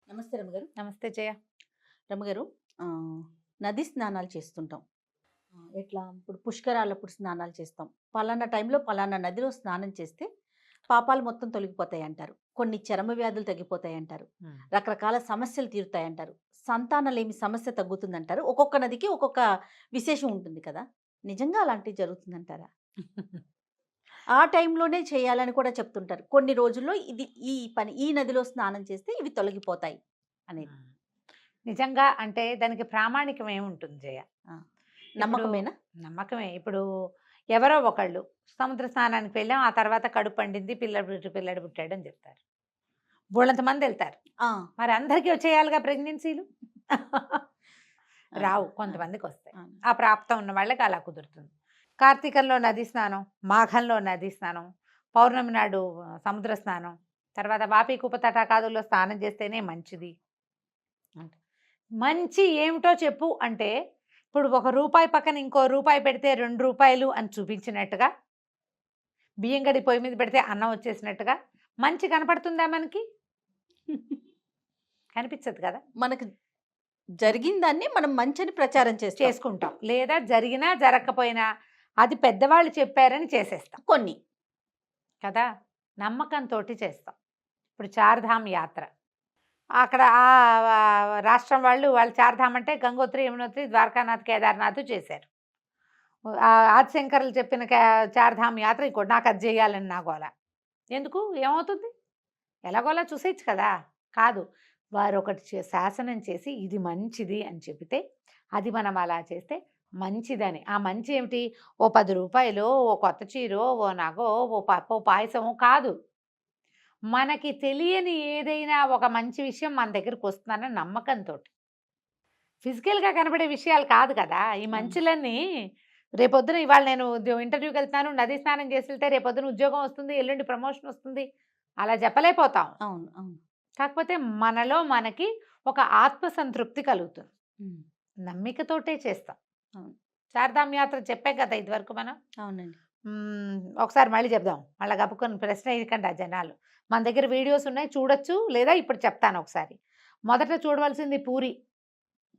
నమస్తే రమగారు. నమస్తే జయ. రమగారు, నది స్నానాలు చేస్తుంటాం. ఎట్లా ఇప్పుడు పుష్కరాలప్పుడు స్నానాలు చేస్తాం. పలానా టైంలో పలానా నదిలో స్నానం చేస్తే పాపాలు మొత్తం తొలగిపోతాయి అంటారు. కొన్ని చర్మ వ్యాధులు తగ్గిపోతాయి అంటారు. రకరకాల సమస్యలు తీరుతాయి అంటారు. సంతానలేమి సమస్య తగ్గుతుందంటారు. ఒక్కొక్క నదికి ఒక్కొక్క విశేషం ఉంటుంది కదా! నిజంగా అలాంటివి జరుగుతుందంటారా? ఆ టైంలోనే చేయాలని కూడా చెప్తుంటారు. కొన్ని రోజుల్లో ఈ నదిలో స్నానం చేస్తే ఇవి తొలగిపోతాయి అనేది. నిజంగా అంటే దానికి ప్రామాణికం ఏముంటుంది జయ? నమ్మకమేనా? నమ్మకమే. ఇప్పుడు ఎవరో ఒకళ్ళు సముద్ర స్నానానికి వెళ్ళాం, ఆ తర్వాత కడుపు పండింది, పిల్లడు పుట్టాడు అని చెప్తారు. బోళ్ళంత మంది వెళ్తారు. మరి అందరికీ వచ్చేయాలిగా ప్రెగ్నెన్సీలు? రావు, కొంతమందికి వస్తాయి. ఆ ప్రాప్తం ఉన్న వాళ్ళకి అలా కుదురుతుంది. కార్తీకంలో నది స్నానం, మాఘంలో నది స్నానం, పౌర్ణమి నాడు సముద్ర స్నానం, తర్వాత వాపి కుప తటాకాదుల్లో స్నానం చేస్తేనే మంచిది అంటే. మంచి ఏమిటో చెప్పు అంటే, ఇప్పుడు ₹1 పక్కన ఇంకో రూపాయి పెడితే ₹2 అని చూపించినట్టుగా, బియ్యం గడి పొయ్యి మీద పెడితే అన్నం వచ్చేసినట్టుగా మంచి కనపడుతుందా మనకి? కనిపించదు కదా. మనకు జరిగిన దాన్ని మనం మంచిని ప్రచారం చేసుకుంటాం, లేదా జరిగినా జరగకపోయినా అది పెద్దవాళ్ళు చెప్పారని చేసేస్తాం కొన్ని కదా. నమ్మకంతో చేస్తాం. ఇప్పుడు చార్ధామ్ యాత్ర, అక్కడ ఆ రాష్ట్రం వాళ్ళు చార్ధామ్ అంటే గంగోత్రి, యమునోత్రి, ద్వారకానాథ్, కేదార్నాథ్ చేశారు. ఆదిశంకర్లు చెప్పిన చార్ధామ్ యాత్ర ఇంకోటి నాకు అది చేయాలని నా గోల. ఎందుకు, ఏమవుతుంది? ఎలాగోలా చూసేయచ్చు కదా. కాదు, వారు ఒకటి శాసనం చేసి ఇది మంచిది అని చెబితే అది మనం అలా చేస్తే మంచిదని. ఆ మంచి ఏమిటి? ఓ ₹10, ఓ కొత్త చీరో, ఓ నగో, ఓ పప్పో పాయసమో కాదు. మనకి తెలియని ఏదైనా ఒక మంచి విషయం మన దగ్గరికి వస్తుందన్న నమ్మకంతో, ఫిజికల్గా కనబడే విషయాలు కాదు కదా ఈ మంచులన్నీ. రేపొద్దున ఇవాళ నేను ఇంటర్వ్యూకి వెళ్తున్నాను, నది స్నానం చేసి వెళ్తే రేపొద్దున ఉద్యోగం వస్తుంది, ఎల్లుండి ప్రమోషన్ వస్తుంది, అలా చెప్పలేకపోతాం. అవును అవును. కాకపోతే మనలో మనకి ఒక ఆత్మసంతృప్తి కలుగుతుంది. నమ్మికతోటే చేస్తాం. చార్ధామ్ యాత్ర చెప్పే కదా ఇదివరకు మనం. అవునండి. ఒకసారి మళ్ళీ చెప్దాం, మళ్ళీ కప్పుకొని ప్రశ్న ఇదికండి ఆ జనాలు. మన దగ్గర వీడియోస్ ఉన్నాయి, చూడొచ్చు, లేదా ఇప్పుడు చెప్తాను ఒకసారి. మొదట చూడవలసింది పూరి.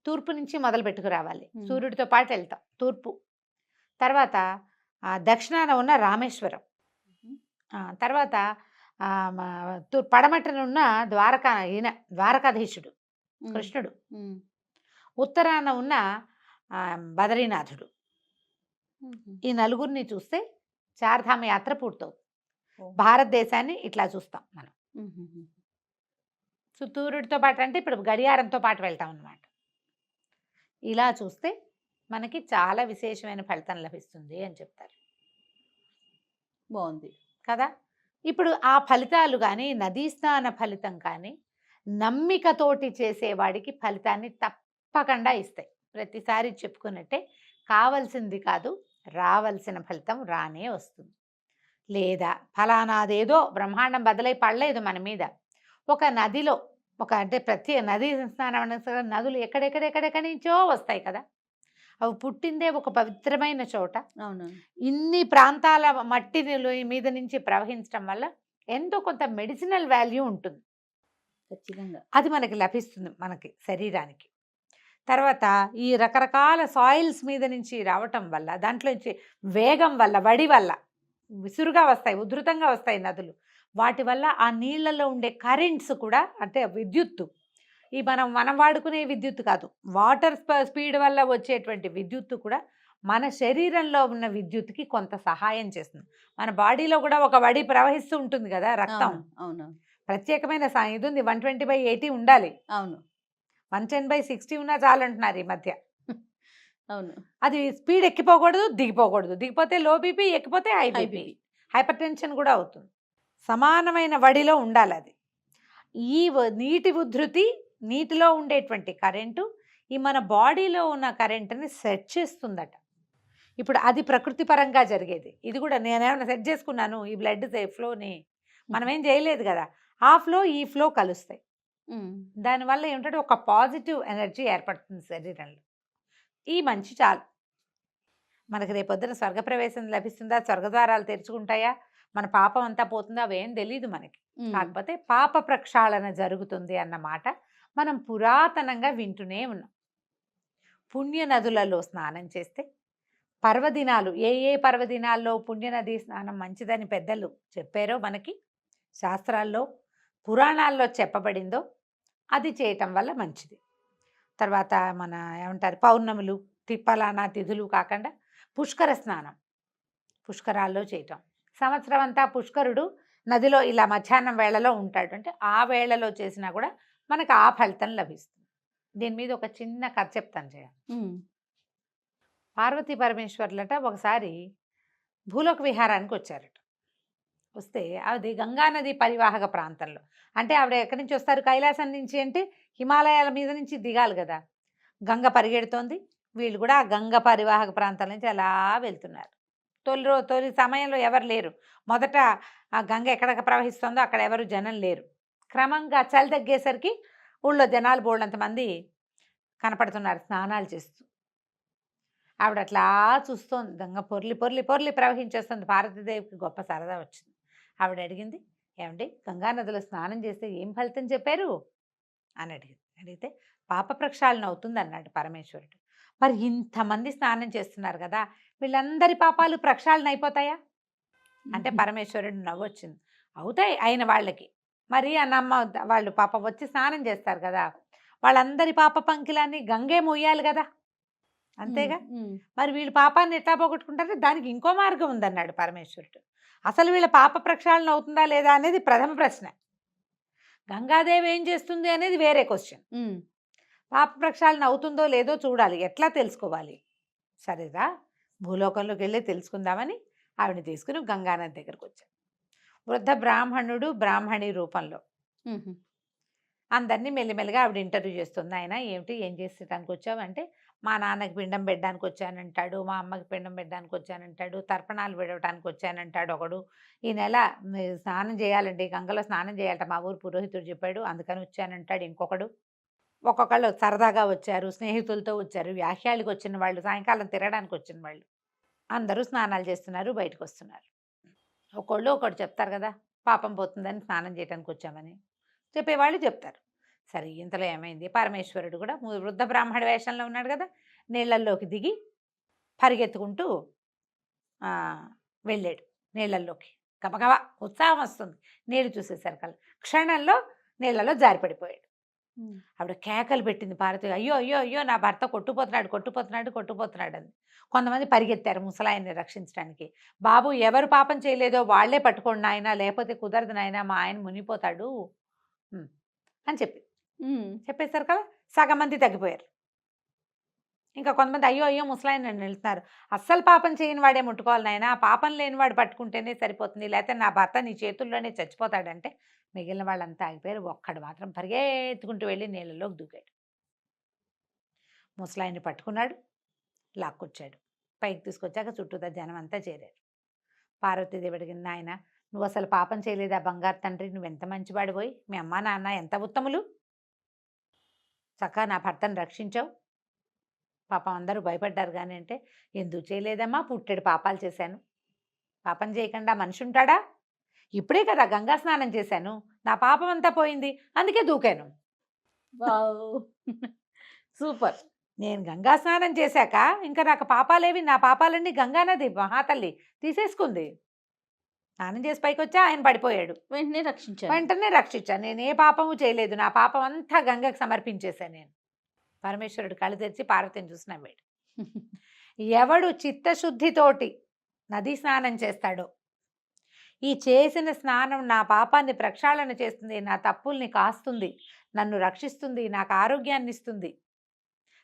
తూర్పు నుంచి మొదలు పెట్టుకురావాలి, సూర్యుడితో పాటు వెళ్తాం తూర్పు. తర్వాత దక్షిణాన ఉన్న రామేశ్వరం, తర్వాత పడమటన ఉన్న ద్వారకాధీశుడు కృష్ణుడు, ఉత్తరాన ఉన్న బదరీనాథుడు. ఈ నలుగురిని చూస్తే చార్ధామ యాత్ర పూర్తవుతుంది. భారతదేశాన్ని ఇట్లా చూస్తాం మనం. సూర్యుడితో పాటు అంటే ఇప్పుడు గడియారంతో పాటు వెళ్తాం అన్నమాట. ఇలా చూస్తే మనకి చాలా విశేషమైన ఫలితం లభిస్తుంది అని చెప్తారు. బాగుంది కదా. ఇప్పుడు ఆ ఫలితాలు కానీ, నదీ స్నాన ఫలితం కానీ నమ్మికతోటి చేసేవాడికి ఫలితాన్ని తప్పకుండా ఇస్తాయి. ప్రతిసారి చెప్పుకున్నట్టే, కావలసింది కాదు రావలసిన ఫలితం రానే వస్తుంది. లేదా ఫలానాదేదో బ్రహ్మాండం బదులై పడలేదు మన మీద. ఒక నదిలో అంటే ప్రతి నదీ స్నానం నదులు ఎక్కడెక్కడెక్కడెక్కడి నుంచో వస్తాయి కదా. అవి పుట్టిందే ఒక పవిత్రమైన చోట. అవును. ఇన్ని ప్రాంతాల మట్టి మీద నుంచి ప్రవహించడం వల్ల ఎంతో కొంత మెడిసినల్ వాల్యూ ఉంటుంది. ఖచ్చితంగా అది మనకి లభిస్తుంది మనకి శరీరానికి. తర్వాత ఈ రకరకాల సాయిల్స్ మీద నుంచి రావటం వల్ల, దాంట్లో నుంచి వేగం వల్ల, వడి వల్ల విసురుగా వస్తాయి, ఉధృతంగా వస్తాయి నదులు. వాటి వల్ల ఆ నీళ్లలో ఉండే కరెంట్స్ కూడా, అంటే విద్యుత్తు, ఈ మనం వాడుకునే విద్యుత్తు కాదు, వాటర్ స్పీడ్ వల్ల వచ్చేటువంటి విద్యుత్తు కూడా మన శరీరంలో ఉన్న విద్యుత్తుకి కొంత సహాయం చేస్తుంది. మన బాడీలో కూడా ఒక వడి ప్రవహిస్తూ ఉంటుంది కదా, రక్తం. అవును. ప్రత్యేకమైన ఇది ఉంది, 120/80 ఉండాలి. అవును. 110/60 ఉన్నా చాలంటున్నారు ఈ మధ్య. అవును. అది స్పీడ్ ఎక్కిపోకూడదు, దిగిపోకూడదు. దిగిపోతే లో బీపీ, ఎక్కిపోతే హై బీపీ, హైపర్ టెన్షన్ కూడా అవుతుంది. సమానమైన వడిలో ఉండాలి అది. ఈ నీటి ఉధృతి, నీటిలో ఉండేటువంటి కరెంటు ఈ మన బాడీలో ఉన్న కరెంటుని సెట్ చేస్తుందట. ఇప్పుడు అది ప్రకృతి పరంగా జరిగేది. ఇది కూడా నేనేమైనా సెట్ చేసుకున్నాను ఈ బ్లడ్ ఫ్లోని? మనం ఏం చేయలేదు కదా. ఆ ఫ్లో ఈ ఫ్లో కలుస్తాయి. దానివల్ల ఏమిటంటే ఒక పాజిటివ్ ఎనర్జీ ఏర్పడుతుంది శరీరంలో. ఈ మంచి చాలు మనకి. రేపొద్దున స్వర్గప్రవేశం లభిస్తుందా, స్వర్గద్వారాలు తెరుచుకుంటాయా, మన పాపం అంతా పోతుందా, అవేం తెలీదు మనకి. కాకపోతే పాప ప్రక్షాళన జరుగుతుంది అన్నమాట మనం పురాతనంగా వింటూనే ఉన్నాం. పుణ్య నదులలో స్నానం చేస్తే పర్వదినాలు ఏ పర్వదినాల్లో పుణ్యనది స్నానం మంచిదని పెద్దలు చెప్పారో మనకి శాస్త్రాల్లో పురాణాల్లో చెప్పబడిందో అది చేయటం వల్ల మంచిది. తర్వాత మన ఏమంటారు పౌర్ణములు పలానా తిథులు కాకుండా పుష్కర స్నానం పుష్కరాల్లో చేయటం. సంవత్సరం అంతా పుష్కరుడు నదిలో ఇలా మధ్యాహ్నం వేళలో ఉంటాడు. అంటే ఆ వేళలో చేసినా కూడా మనకు ఆ ఫలితం లభిస్తుంది. దీని మీద ఒక చిన్న కథ చెప్తాను చేయాలి. పార్వతీ పరమేశ్వర్లట ఒకసారి భూలోక విహారానికి వచ్చారట. వస్తే అది గంగానది పరివాహక ప్రాంతంలో, అంటే ఆవిడ ఎక్కడి నుంచి వస్తారు, కైలాసం నుంచి, అంటే హిమాలయాల మీద నుంచి దిగాలి కదా. గంగ పరిగెడుతోంది, వీళ్ళు కూడా ఆ గంగ పరివాహక ప్రాంతాల నుంచి అలా వెళ్తున్నారు. తొలి సమయంలో ఎవరు లేరు. మొదట ఆ గంగ ఎక్కడ ప్రవహిస్తుందో అక్కడ ఎవరు జనం లేరు. క్రమంగా చలి తగ్గేసరికి ఊళ్ళో జనాలు బోళ్ళంతమంది కనపడుతున్నారు స్నానాలు చేస్తూ. ఆవిడ అట్లా చూస్తోంది, గంగ పొర్లి పొర్లి పొర్లి ప్రవహించేస్తుంది. పార్వతీదేవికి గొప్ప సరదా వచ్చింది. ఆవిడ అడిగింది, ఏమండి గంగానదిలో స్నానం చేస్తే ఏం ఫలితం చెప్పారు అని అడిగితే పాప ప్రక్షాళన అవుతుంది అన్నాడు పరమేశ్వరుడు. మరి ఇంతమంది స్నానం చేస్తున్నారు కదా, వీళ్ళందరి పాపాలు ప్రక్షాళన అయిపోతాయా అంటే పరమేశ్వరుడు నవ్వొచ్చింది. అవుతాయి అయిన వాళ్ళకి. మరి అన్నమ్మ వాళ్ళు పాప వచ్చి స్నానం చేస్తారు కదా, వాళ్ళందరి పాప పంకిలాన్ని గంగే మోయాలి కదా, అంతేగా. మరి వీళ్ళు పాపాన్ని ఎట్లా పోగొట్టుకుంటారో దానికి ఇంకో మార్గం ఉందన్నాడు పరమేశ్వరుడు. అసలు వీళ్ళ పాప ప్రక్షాళన అవుతుందా లేదా అనేది ప్రథమ ప్రశ్న. గంగాదేవి ఏం చేస్తుంది అనేది వేరే క్వశ్చన్. పాప ప్రక్షాళన అవుతుందో లేదో చూడాలి, ఎట్లా తెలుసుకోవాలి? సరేదా, భూలోకంలోకి వెళ్ళి తెలుసుకుందామని ఆవిడని తీసుకుని గంగానది దగ్గరకు వచ్చాడు. వృద్ధ బ్రాహ్మణుడు బ్రాహ్మణి రూపంలో అందరినీ మెల్లిమెల్లిగా ఆవిడ ఇంటర్వ్యూ చేస్తుంది. ఆయన ఏం చేసేటానికి వచ్చావు అంటే, మా నాన్నకి పిండం పెట్టడానికి వచ్చానంటాడు, మా అమ్మకి పిండం పెట్టడానికి వచ్చానంటాడు, తర్పణాలు విడవటానికి వచ్చానంటాడు ఒకడు. ఈ నెల స్నానం చేయాలండి, గంగలో స్నానం చేయాలంట, మా ఊరు పురోహితుడు చెప్పాడు అందుకని వచ్చానంటాడు ఇంకొకడు. ఒక్కొక్కళ్ళు సరదాగా వచ్చారు, స్నేహితులతో వచ్చారు, వ్యాఖ్యాలకు వచ్చిన వాళ్ళు, సాయంకాలం తిరగడానికి వచ్చిన వాళ్ళు, అందరూ స్నానాలు చేస్తున్నారు, బయటకు వస్తున్నారు. ఒకళ్ళు చెప్తారు కదా, పాపం పోతుందని స్నానం చేయడానికి వచ్చామని చెప్పేవాళ్ళు చెప్తారు. సరే, ఇంతలో ఏమైంది, పరమేశ్వరుడు కూడా వృద్ధ బ్రాహ్మణ వేషంలో ఉన్నాడు కదా, నీళ్ళల్లోకి దిగి పరిగెత్తుకుంటూ వెళ్ళాడు. నీళ్ళల్లోకి గబగబా ఉత్సాహం వస్తుంది, నీళ్ళు చూసేసరికల్లా క్షణంలో నీళ్ళలో జారిపడిపోయాడు. ఆవిడ కేకలు పెట్టింది పార్వతి, అయ్యో అయ్యో అయ్యో నా భర్త కొట్టుపోతున్నాడు అని. కొంతమంది పరిగెత్తారు ముసలాయన్ని రక్షించడానికి. బాబు ఎవరు పాపం చేయలేదో వాళ్లే పట్టుకోండి నాయన, లేకపోతే కుదరదు నాయన, మా ఆయన మునిగిపోతాడు అని చెప్పేసరి కదా సగం మంది తగ్గిపోయారు. ఇంకా కొంతమంది అయ్యో అయ్యో ముసలాయన నన్ను వెళ్తున్నారు, అస్సలు పాపం చేయని వాడే ముట్టుకోవాలి నాయన, పాపం లేని వాడు పట్టుకుంటేనే సరిపోతుంది, లేకపోతే నా భర్త నీ చేతుల్లోనే చచ్చిపోతాడంటే మిగిలిన వాళ్ళంతా ఆగిపోయారు. ఒక్కడు మాత్రం పరిగెత్తుకుంటూ వెళ్ళి నీళ్ళలోకి దూకాడు. ముసలాయన్ని పట్టుకున్నాడు, లాక్కొచ్చాడు, పైకి తీసుకొచ్చాక చుట్టూతా జనం అంతా చేరారు. పార్వతీదేవి అడిగింది, నాయన నువ్వు అసలు పాపం చేయలేదా బంగారు తండ్రి, నువ్వు ఎంత మంచివాడిపోయి, మీ అమ్మ నాన్న ఎంత ఉత్తములు, చక్కగా నా భర్తను రక్షించావు, పాపం అందరూ భయపడ్డారు కానీ అంటే, ఎందుకు చేయలేదమ్మా, పుట్టెడు పాపాలు చేశాను, పాపం చేయకుండా మనిషి ఉంటాడా, ఇప్పుడే కదా గంగా స్నానం చేశాను, నా పాపం అంతా పోయింది, అందుకే దూకాను. సూపర్. నేను గంగా స్నానం చేశాక ఇంకా నాకు పాపాలేవి, నా పాపాలన్నీ గంగానది మహాతల్లి తీసేసుకుంది. స్నానం చేసి పైకి వచ్చా ఆయన పడిపోయాడు, వెంటనే రక్షించాను, నేను ఏ పాపము చేయలేదు, నా పాపం అంతా గంగకు సమర్పించేశాను నేను. పరమేశ్వరుడు కళ్ళు తెరిచి పార్వతిని చూసి నవ్వాడు. ఎవడు చిత్తశుద్ధితోటి నదీ స్నానం చేస్తాడో, ఈ చేసిన స్నానం నా పాపాన్ని ప్రక్షాళన చేస్తుంది, నా తప్పుల్ని కాస్తుంది, నన్ను రక్షిస్తుంది, నాకు ఆరోగ్యాన్ని ఇస్తుంది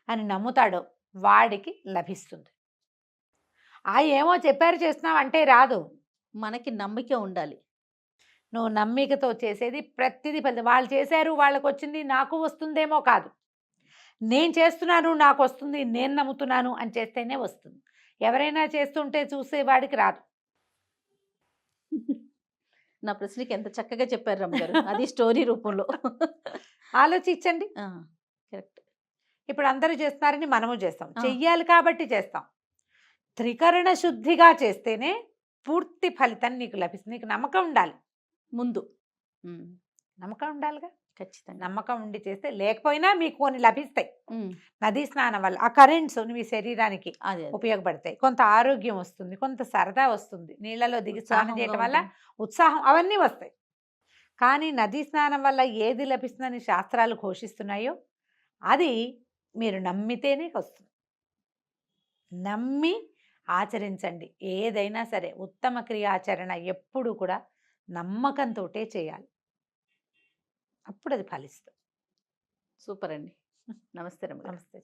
అని నమ్ముతాడో వాడికి లభిస్తుంది. ఏమో చెప్పారు చేస్తున్నావు అంటే రాదు, మనకి నమ్మిక ఉండాలి. నువ్వు నమ్మికతో చేసేది ప్రతిదీ ఫలితం. వాళ్ళు చేశారు వాళ్ళకు వచ్చింది నాకు వస్తుందేమో కాదు, నేను చేస్తున్నాను నాకు వస్తుంది, నేను నమ్ముతున్నాను అని చేస్తేనే వస్తుంది. ఎవరైనా చేస్తుంటే చూసేవాడికి రాదు. నా ప్రశ్నకి ఎంత చక్కగా చెప్పారు రమ్మగారు, అది స్టోరీ రూపంలో. ఆలోచించండి. కరెక్ట్. ఇప్పుడు అందరూ చేస్తున్నారని మనము చేస్తాం, చెయ్యాలి కాబట్టి చేస్తాం. త్రికరణ శుద్ధిగా చేస్తేనే పూర్తి ఫలితం నీకు లభిస్తుంది. నీకు నమ్మకం ఉండాలి ముందు. నమ్మకం ఉండాలిగా. ఖచ్చితంగా. నమ్మకం ఉండి చేస్తే లేకపోయినా మీకు కొన్ని లభిస్తాయి. ఉమ్, నదీ స్నానం వల్ల ఆ కరెంట్స్ మీ శరీరానికి అదే అదే. ఉపయోగపడతాయి. కొంత ఆరోగ్యం వస్తుంది, కొంత సరదా వస్తుంది. నీళ్ళలో దిగి స్నానం ఉత్సాహంగా చేయటం వల్ల ఉంటాం. ఉత్సాహం అవన్నీ వస్తాయి. కానీ నదీ స్నానం వల్ల ఏది లభిస్తుందని శాస్త్రాలు ఘోషిస్తున్నాయో అది మీరు నమ్మితేనే వస్తుంది. నమ్మి ఆచరించండి. ఏదైనా సరే ఉత్తమ క్రియాచరణ ఎప్పుడు కూడా నమ్మకంతోటే చేయాలి. అప్పుడు అది ఫలిస్తుంది. సూపర్ అండి. నమస్తే రమ్య గారు. నమస్తే.